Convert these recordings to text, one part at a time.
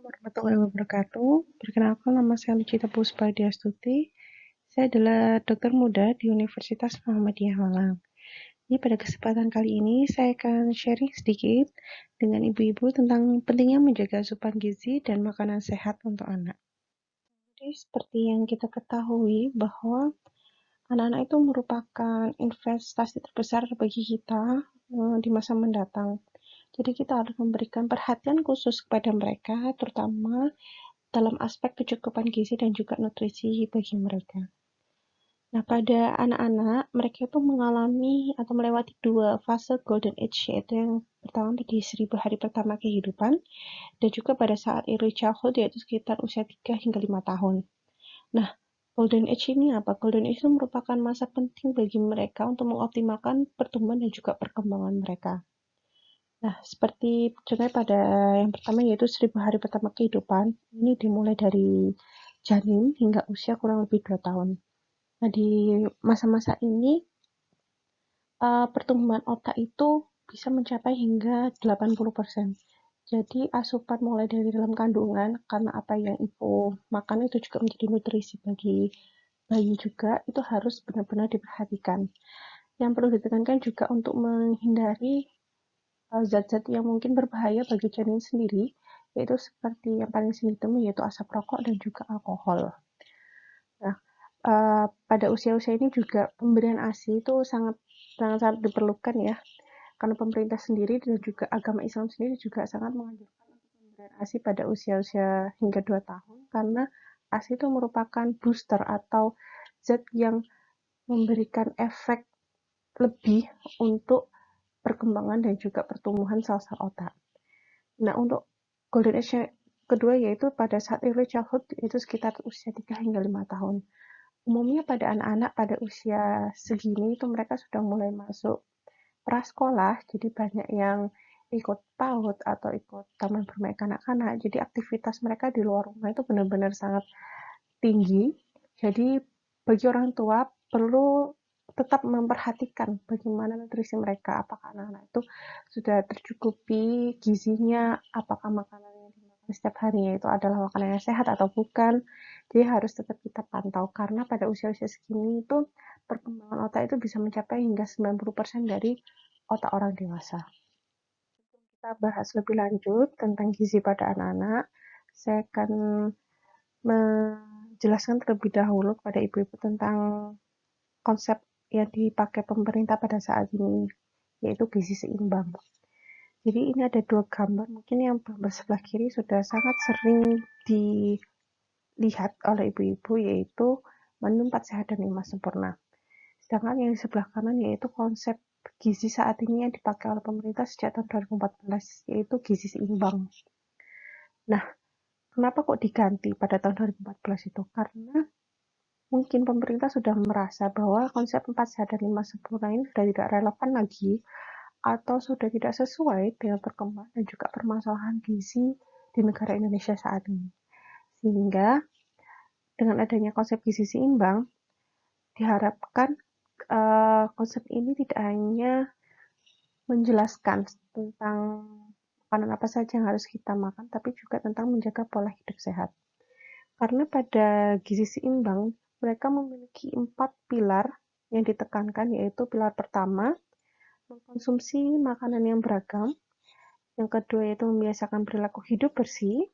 Warahmatullahi wabarakatuh. Perkenalkan, nama saya Lucita Puspa-Diastuti. Saya adalah dokter muda di Universitas Muhammadiyah Malang. Jadi pada kesempatan kali ini saya akan sharing sedikit dengan ibu-ibu tentang pentingnya menjaga asupan gizi dan makanan sehat untuk anak. Jadi seperti yang kita ketahui bahwa anak-anak itu merupakan investasi terbesar bagi kita di masa mendatang. Jadi kita harus memberikan perhatian khusus kepada mereka, terutama dalam aspek kecukupan gizi dan juga nutrisi bagi mereka. Nah, pada anak-anak, mereka itu mengalami atau melewati dua fase golden age, yaitu yang pertama di 1000 hari pertama kehidupan, dan juga pada saat early childhood, yaitu sekitar usia 3 hingga 5 tahun. Nah, golden age ini apa? Golden age itu merupakan masa penting bagi mereka untuk mengoptimalkan pertumbuhan dan juga perkembangan mereka. Nah, seperti contohnya pada yang pertama yaitu 1000 hari pertama kehidupan, ini dimulai dari janin hingga usia kurang lebih 2 tahun. Nah, di masa-masa ini pertumbuhan otak itu bisa mencapai hingga 80%. Jadi asupan mulai dari dalam kandungan, karena apa yang ibu makan itu juga menjadi nutrisi bagi bayi juga, itu harus benar-benar diperhatikan. Yang perlu ditekankan juga untuk menghindari zat-zat yang mungkin berbahaya bagi janin sendiri, yaitu seperti yang paling sering ditemui yaitu asap rokok dan juga alkohol. Nah, pada usia-usia ini juga pemberian ASI itu sangat diperlukan ya, karena pemerintah sendiri dan juga agama Islam sendiri juga sangat menganjurkan untuk pemberian ASI pada usia-usia hingga 2 tahun, karena ASI itu merupakan booster atau zat yang memberikan efek lebih untuk perkembangan dan juga pertumbuhan sel-sel otak. Nah, untuk golden age kedua yaitu pada saat early childhood, itu sekitar usia 3 hingga 5 tahun. Umumnya pada anak-anak pada usia segini itu mereka sudah mulai masuk prasekolah, jadi banyak yang ikut PAUD atau ikut taman bermain kanak-kanak. Jadi aktivitas mereka di luar rumah itu benar-benar sangat tinggi. Jadi bagi orang tua perlu tetap memperhatikan bagaimana nutrisi mereka, apakah anak-anak itu sudah tercukupi gizinya, apakah makanan yang dimakan setiap harinya itu adalah makanan yang sehat atau bukan. Jadi harus tetap kita pantau, karena pada usia-usia segini itu perkembangan otak itu bisa mencapai hingga 90% dari otak orang dewasa. Kita bahas lebih lanjut tentang gizi pada anak-anak. Saya akan menjelaskan terlebih dahulu kepada ibu-ibu tentang konsep yang dipakai pemerintah pada saat ini, yaitu gizi seimbang. Jadi ini ada dua gambar, mungkin yang gambar sebelah kiri sudah sangat sering dilihat oleh ibu-ibu, yaitu menu 4 sehat dan 5 sempurna. Sedangkan yang di sebelah kanan yaitu konsep gizi saat ini yang dipakai oleh pemerintah sejak tahun 2014, yaitu gizi seimbang. Nah, kenapa kok diganti pada tahun 2014 itu? Karena mungkin pemerintah sudah merasa bahwa konsep 4 sehat dan 5 sempurna ini sudah tidak relevan lagi, atau sudah tidak sesuai dengan perkembangan dan juga permasalahan gizi di negara Indonesia saat ini. Sehingga dengan adanya konsep gizi seimbang, diharapkan konsep ini tidak hanya menjelaskan tentang makanan apa saja yang harus kita makan, tapi juga tentang menjaga pola hidup sehat. Karena pada gizi seimbang, mereka memiliki 4 pilar yang ditekankan, yaitu pilar pertama, mengkonsumsi makanan yang beragam. Yang kedua yaitu membiasakan perilaku hidup bersih.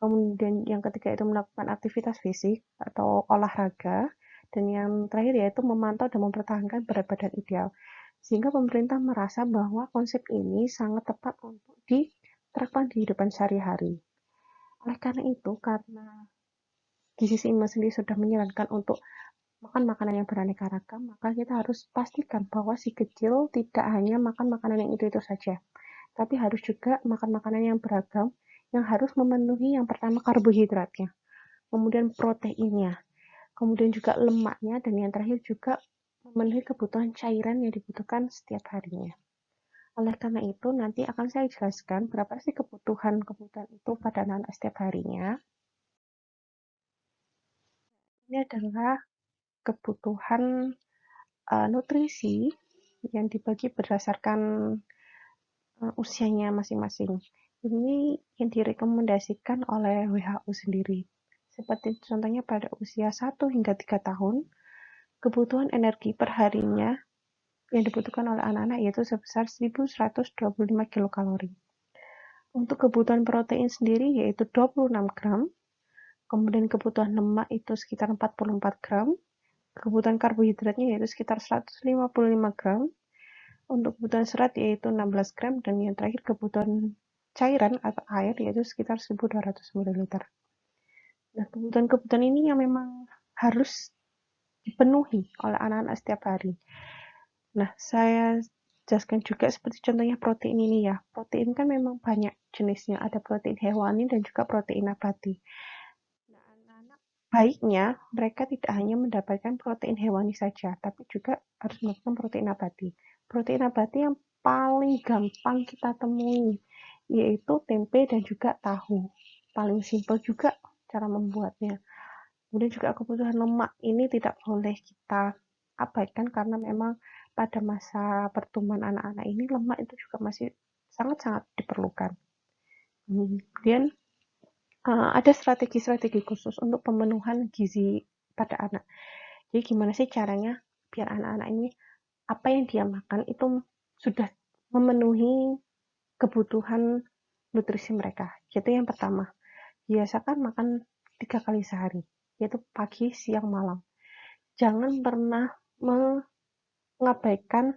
Kemudian yang ketiga itu melakukan aktivitas fisik atau olahraga. Dan yang terakhir yaitu memantau dan mempertahankan berat badan ideal. Sehingga pemerintah merasa bahwa konsep ini sangat tepat untuk diterapkan di kehidupan sehari-hari. Oleh karena itu, karena gizi seimbang sendiri sudah menyarankan untuk makan makanan yang beraneka ragam, maka kita harus pastikan bahwa si kecil tidak hanya makan makanan yang itu-itu saja, tapi harus juga makan makanan yang beragam, yang harus memenuhi yang pertama karbohidratnya, kemudian proteinnya, kemudian juga lemaknya, dan yang terakhir juga memenuhi kebutuhan cairan yang dibutuhkan setiap harinya. Oleh karena itu, nanti akan saya jelaskan berapa sih kebutuhan itu pada anak-anak setiap harinya. Ini adalah kebutuhan nutrisi yang dibagi berdasarkan usianya masing-masing. Ini yang direkomendasikan oleh WHO sendiri. Seperti contohnya pada usia 1 hingga 3 tahun, kebutuhan energi perharinya yang dibutuhkan oleh anak-anak yaitu sebesar 1125 kilokalori. Untuk kebutuhan protein sendiri yaitu 26 gram, kemudian kebutuhan lemak itu sekitar 44 gram, kebutuhan karbohidratnya yaitu sekitar 155 gram, untuk kebutuhan serat yaitu 16 gram, dan yang terakhir kebutuhan cairan atau air yaitu sekitar 1200 ml. Nah, kebutuhan-kebutuhan ini yang memang harus dipenuhi oleh anak-anak setiap hari. Nah, saya jelaskan juga seperti contohnya protein ini ya. Protein kan memang banyak jenisnya, ada protein hewani dan juga protein nabati. Nah, anak-anak baiknya mereka tidak hanya mendapatkan protein hewani saja, tapi juga harus mendapatkan protein nabati. Protein nabati yang paling gampang kita temui yaitu tempe dan juga tahu. Paling simpel juga cara membuatnya. Kemudian juga kebutuhan lemak ini tidak boleh kita abaikan karena memang pada masa pertumbuhan anak-anak ini lemak itu juga masih sangat-sangat diperlukan. Kemudian ada strategi-strategi khusus untuk pemenuhan gizi pada anak. Jadi gimana sih caranya biar anak-anak ini apa yang dia makan itu sudah memenuhi kebutuhan nutrisi mereka. Jadi yang pertama, biasakan makan 3 kali sehari, yaitu pagi, siang, malam. Jangan pernah mengabaikan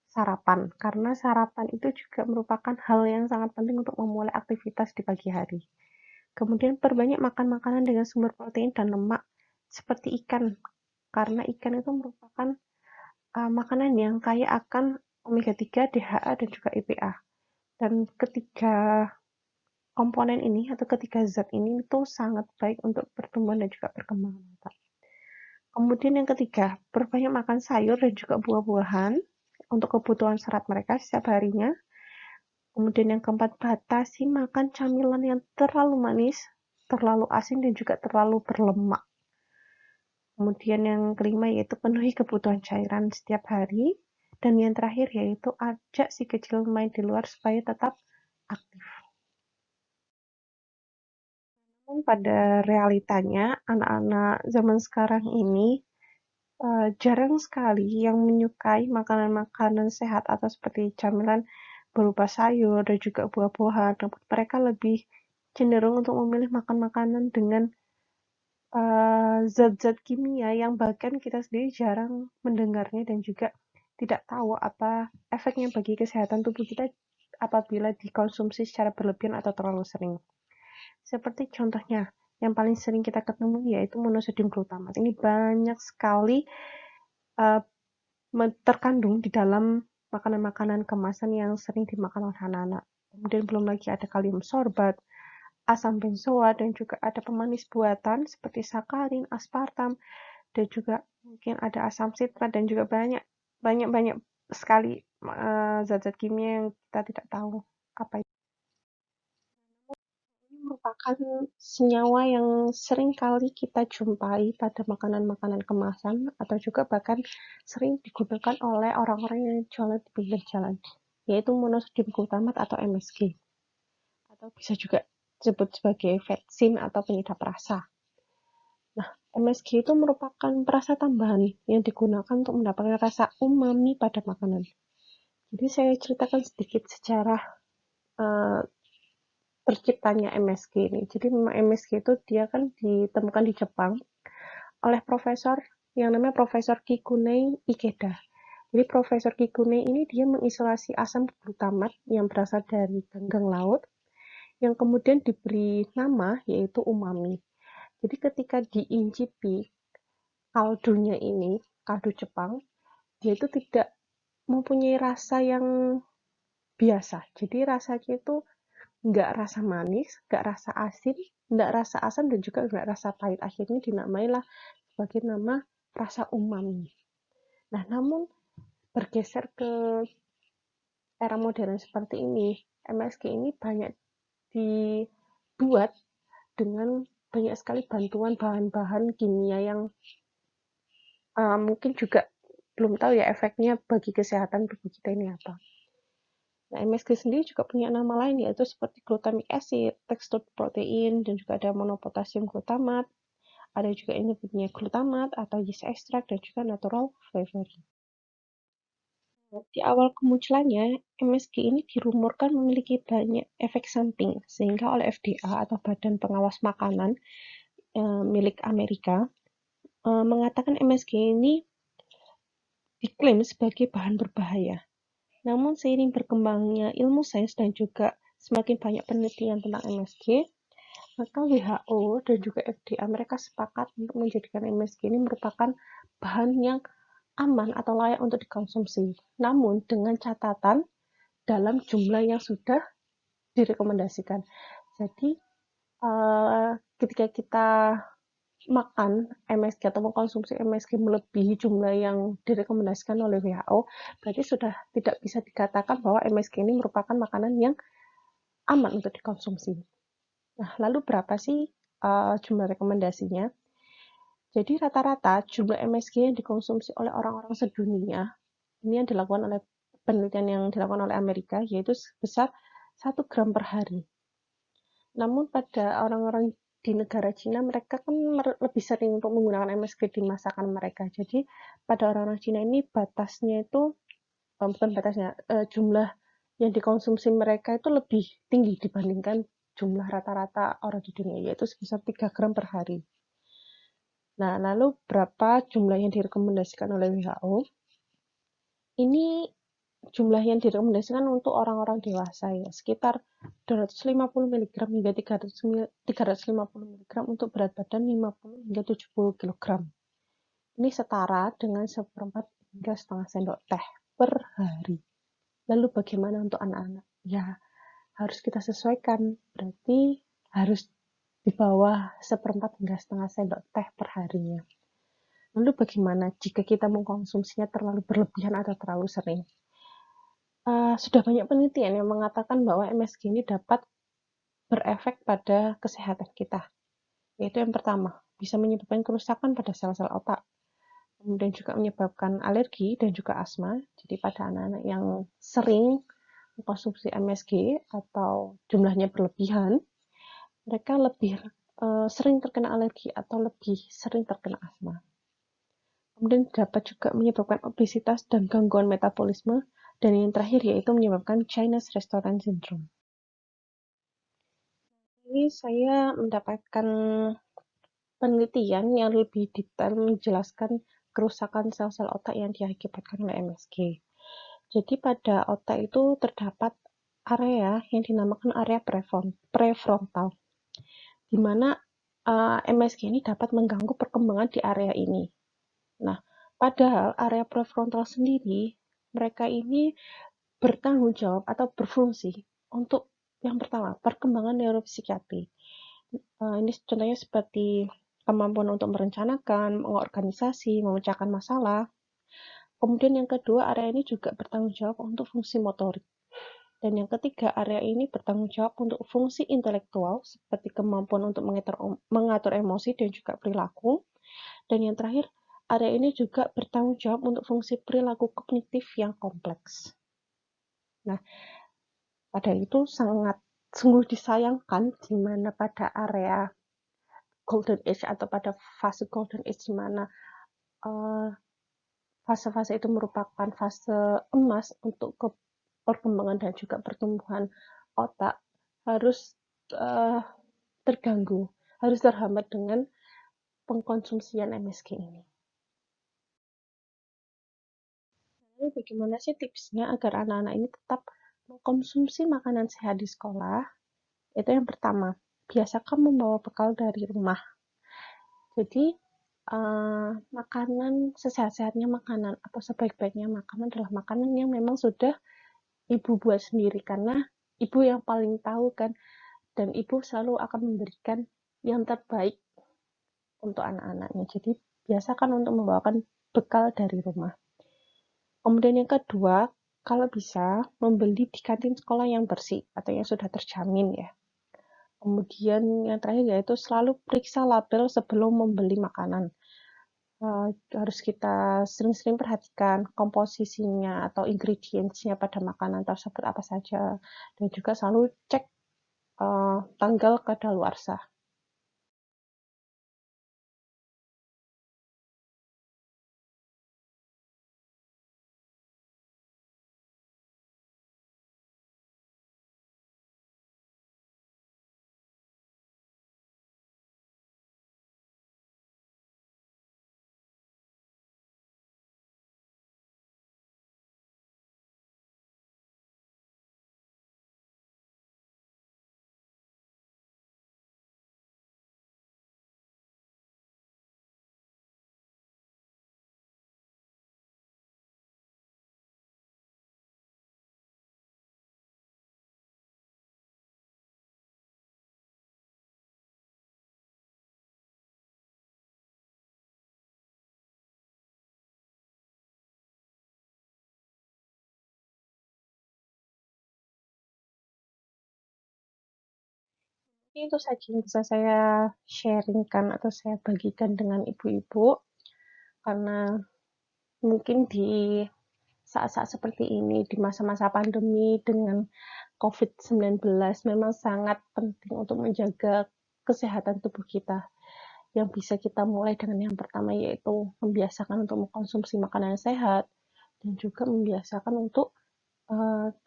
sarapan, karena sarapan itu juga merupakan hal yang sangat penting untuk memulai aktivitas di pagi hari. Kemudian perbanyak makan makanan dengan sumber protein dan lemak seperti ikan, karena ikan itu merupakan makanan yang kaya akan omega 3, DHA, dan juga EPA. Dan ketiga komponen ini atau ketiga zat ini itu sangat baik untuk pertumbuhan dan juga perkembangan otak. Kemudian yang ketiga, perbanyak makan sayur dan juga buah-buahan untuk kebutuhan serat mereka setiap harinya. Kemudian yang keempat, batasi makan camilan yang terlalu manis, terlalu asin, dan juga terlalu berlemak. Kemudian yang kelima yaitu penuhi kebutuhan cairan setiap hari. Dan yang terakhir yaitu ajak si kecil main di luar supaya tetap aktif. Namun pada realitanya, anak-anak zaman sekarang ini jarang sekali yang menyukai makanan-makanan sehat atau seperti camilan berupa sayur dan juga buah-buahan. Mereka lebih cenderung untuk memilih makan makanan dengan zat-zat kimia yang bahkan kita sendiri jarang mendengarnya dan juga tidak tahu apa efeknya bagi kesehatan tubuh kita apabila dikonsumsi secara berlebihan atau terlalu sering. Seperti contohnya, yang paling sering kita ketemu yaitu monosodium glutamat. Ini banyak sekali uh, terkandung di dalam makanan-makanan kemasan yang sering dimakan oleh anak-anak. Kemudian belum lagi ada kalium sorbat, asam benzoat, dan juga ada pemanis buatan seperti sakarin, aspartam, dan juga mungkin ada asam sitrat dan juga banyak banyak sekali zat-zat kimia yang kita tidak tahu apa itu. Ini merupakan senyawa yang sering kali kita jumpai pada makanan-makanan kemasan atau juga bahkan sering digunakan oleh orang-orang yang jualan di pinggir jalan, yaitu monosodium glutamat atau MSG, atau bisa juga disebut sebagai vetsin atau penyedap rasa. Nah, MSG itu merupakan perasa tambahan yang digunakan untuk mendapatkan rasa umami pada makanan. Jadi saya ceritakan sedikit sejarah uh, terciptanya MSG ini. Jadi memang MSG itu dia kan ditemukan di Jepang oleh profesor yang namanya Profesor Kikunei Ikeda. Jadi Profesor Kikunei ini dia mengisolasi asam glutamat yang berasal dari ganggang laut yang kemudian diberi nama yaitu umami. Jadi ketika diincipi kaldunya ini, kaldu Jepang, dia itu tidak mempunyai rasa yang biasa. Jadi rasanya itu nggak rasa manis, nggak rasa asin, nggak rasa asam, dan juga nggak rasa pahit. Akhirnya dinamailah sebagai nama rasa umami. Nah, namun bergeser ke era modern seperti ini, MSG ini banyak dibuat dengan banyak sekali bantuan bahan-bahan kimia yang mungkin juga belum tahu ya efeknya bagi kesehatan tubuh kita ini apa. Nah, MSG sendiri juga punya nama lain yaitu seperti glutamic acid, textured protein, dan juga ada monopotasium glutamat. Ada juga ini punya glutamat atau yeast extract dan juga natural flavoring. Di awal kemunculannya, MSG ini dirumorkan memiliki banyak efek samping, sehingga oleh FDA atau Badan Pengawas Makanan milik Amerika mengatakan MSG ini diklaim sebagai bahan berbahaya. Namun seiring berkembangnya ilmu sains dan juga semakin banyak penelitian tentang MSG, maka WHO dan juga FDA mereka sepakat untuk menjadikan MSG ini merupakan bahan yang aman atau layak untuk dikonsumsi. Namun dengan catatan dalam jumlah yang sudah direkomendasikan. Jadi ketika kita makan MSG atau mengkonsumsi MSG melebihi jumlah yang direkomendasikan oleh WHO, berarti sudah tidak bisa dikatakan bahwa MSG ini merupakan makanan yang aman untuk dikonsumsi. Nah, lalu berapa sih jumlah rekomendasinya? Jadi rata-rata jumlah MSG yang dikonsumsi oleh orang-orang sedunia, ini yang dilakukan oleh penelitian yang dilakukan oleh Amerika, yaitu sebesar 1 gram per hari. Namun pada orang-orang di negara Cina, mereka kan lebih sering untuk menggunakan MSG di masakan mereka. Jadi pada orang-orang Cina ini batasnya itu, bukan batasnya, jumlah yang dikonsumsi mereka itu lebih tinggi dibandingkan jumlah rata-rata orang di dunia, yaitu sebesar 3 gram per hari. Nah, lalu berapa jumlah yang direkomendasikan oleh WHO? Ini jumlah yang direkomendasikan untuk orang-orang dewasa ya, sekitar 250 mg hingga 350 mg untuk berat badan 50 hingga 70 kg. Ini setara dengan 1/4 hingga setengah sendok teh per hari. Lalu bagaimana untuk anak-anak? Ya, harus kita sesuaikan. Berarti harus di bawah 1/4 hingga setengah sendok teh per harinya. Lalu bagaimana jika kita mengkonsumsinya terlalu berlebihan atau terlalu sering? Sudah banyak penelitian yang mengatakan bahwa MSG ini dapat berefek pada kesehatan kita. Yaitu yang pertama, bisa menyebabkan kerusakan pada sel-sel otak. Kemudian juga menyebabkan alergi dan juga asma. Jadi pada anak-anak yang sering mengkonsumsi MSG atau jumlahnya berlebihan, mereka lebih sering terkena alergi atau lebih sering terkena asma. Kemudian dapat juga menyebabkan obesitas dan gangguan metabolisme, dan yang terakhir yaitu menyebabkan Chinese Restaurant Syndrome. Ini saya mendapatkan penelitian yang lebih detail menjelaskan kerusakan sel-sel otak yang diakibatkan oleh MSG. Jadi pada otak itu terdapat area yang dinamakan area prefrontal, di mana MSG ini dapat mengganggu perkembangan di area ini. Nah, padahal area prefrontal sendiri, mereka ini bertanggung jawab atau berfungsi untuk yang pertama, perkembangan neuropsikiatri. Ini contohnya seperti kemampuan untuk merencanakan, mengorganisasi, memecahkan masalah. Kemudian yang kedua, area ini juga bertanggung jawab untuk fungsi motorik. Dan yang ketiga, area ini bertanggung jawab untuk fungsi intelektual, seperti kemampuan untuk mengatur emosi dan juga perilaku. Dan yang terakhir, area ini juga bertanggung jawab untuk fungsi perilaku kognitif yang kompleks. Nah, pada itu sungguh disayangkan di mana pada area golden age atau pada fase golden age di mana fase-fase itu merupakan fase emas untuk perkembangan dan juga pertumbuhan otak harus terganggu, harus terhambat dengan pengkonsumsian MSG ini. Lalu bagaimana sih tipsnya agar anak-anak ini tetap mengkonsumsi makanan sehat di sekolah? Itu yang pertama, biasakan membawa bekal dari rumah. Jadi makanan sesehat-sehatnya makanan atau sebaik-baiknya makanan adalah makanan yang memang sudah ibu buat sendiri, karena ibu yang paling tahu kan, dan ibu selalu akan memberikan yang terbaik untuk anak-anaknya. Jadi biasakan untuk membawakan bekal dari rumah. Kemudian yang kedua, kalau bisa membeli di kantin sekolah yang bersih atau yang sudah terjamin ya. Kemudian yang terakhir yaitu selalu periksa label sebelum membeli makanan. harus kita sering-sering perhatikan komposisinya atau ingredients-nya pada makanan tersebut apa saja, dan juga selalu cek tanggal kadaluarsa. Itu saja yang bisa saya sharingkan atau saya bagikan dengan ibu-ibu, karena mungkin di saat-saat seperti ini, di masa-masa pandemi dengan COVID-19, memang sangat penting untuk menjaga kesehatan tubuh kita. Yang bisa kita mulai dengan yang pertama, yaitu membiasakan untuk mengkonsumsi makanan yang sehat, dan juga membiasakan untuk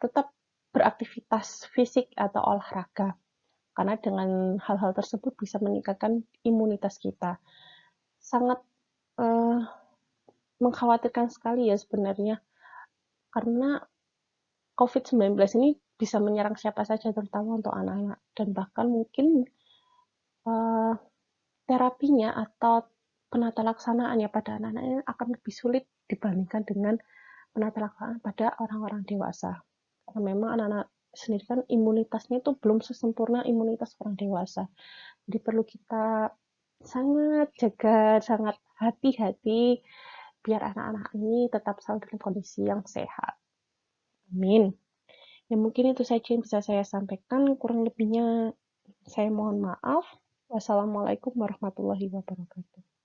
tetap beraktivitas fisik atau olahraga. Karena dengan hal-hal tersebut bisa meningkatkan imunitas kita. Sangat uh, mengkhawatirkan sekali ya sebenarnya, karena COVID-19 ini bisa menyerang siapa saja, terutama untuk anak-anak. Dan bahkan mungkin uh, terapinya atau penata laksanaannya pada anak-anak ini akan lebih sulit dibandingkan dengan penata laksanaan pada orang-orang dewasa. Karena memang anak-anak sendiri kan imunitasnya itu belum sesempurna imunitas orang dewasa. Jadi perlu kita sangat jaga, sangat hati-hati biar anak-anak ini tetap selalu dalam kondisi yang sehat. Amin. Ya mungkin itu saja yang bisa saya sampaikan. Kurang lebihnya saya mohon maaf. Wassalamualaikum warahmatullahi wabarakatuh.